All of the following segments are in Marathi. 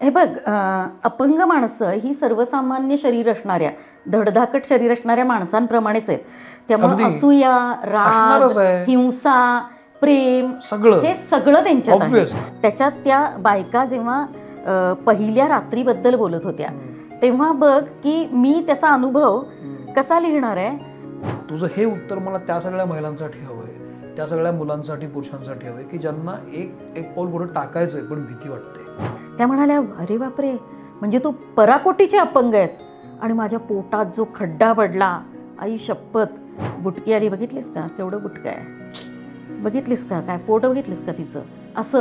हे बघ, अपंग माणसं ही सर्वसामान्य शरीर असणाऱ्या, धडधाकट शरीर असणाऱ्या माणसांप्रमाणेच आहेत. त्यामुळे असूया, राग, हिंसा, प्रेम हे सगळं त्यांच्यात आहे. त्याच्यात त्या बायका जेव्हा पहिल्या रात्रीबद्दल बोलत होत्या तेव्हा बघ की मी त्याचा अनुभव कसा लिहिणार आहे. तुझं हे उत्तर मला त्या सगळ्या महिलांसाठी हवंय, त्या सगळ्या मुलांसाठी, पुरुषांसाठी हवंय की ज्यांना एक पाऊल पुढे टाकायचंय पण भीती वाटते. त्या म्हणाल्या, अरे बापरे, म्हणजे तू पराकोटीचे अपंग आहेस आणि माझ्या पोटात जो खड्डा पडला, आई शपथ, बुटकी आली, बघितलीस का केवढं बुटकं आहे, बघितलीस का काय पोट बघितलीस का तिचं, असं.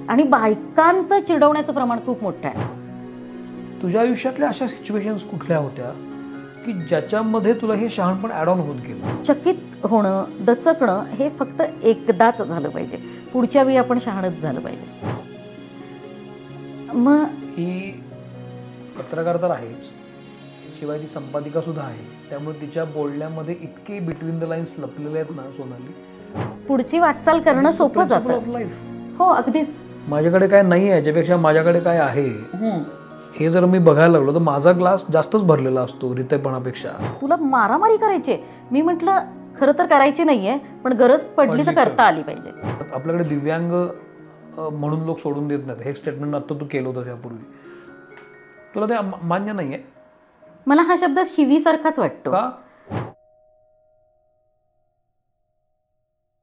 आणि बायकांचं चिडवण्याचं प्रमाण खूप मोठं आहे. तुझ्या आयुष्यातल्या अशा सिच्युएशन्स कुठल्या होत्या की ज्याच्यामध्ये तुला हे शहाणपण ॲड ऑन होत गेलं? चकित होणं, दचकणं हे फक्त एकदाच झालं पाहिजे, पुढच्या वेळी आपण शहाणच झालं पाहिजे. मग ही पत्रकार तर आहेच, शिवाय ती संपादिका सुद्धा आहे, त्यामुळे तिच्या बोलण्यामध्ये इतके बिटवीन द लाईन्स लपलेले आहेत ना सोनाली, पुढची वाटचाल करणं सोपं जातं. हो अगदीच. माझ्याकडे काय नाही आहे याच्यापेक्षा माझ्याकडे काय आहे हे जर मी बघायला लागलो तर माझा ग्लास जास्तच भरलेला असतो रितेपणापेक्षा. तुला मारामारी करायची, मी म्हटलं खरं तर करायची नाहीये, पण गरज पडली तर करता आली पाहिजे. आपल्याकडे दिव्यांग म्हणून लोक सोडून देत नाहीत, हे स्टेटमेंट आता तू केलं होतं यापूर्वी, तुला ते मान्य नाहीये? मला हा शब्द शिवीसारखाच वाटतो. का?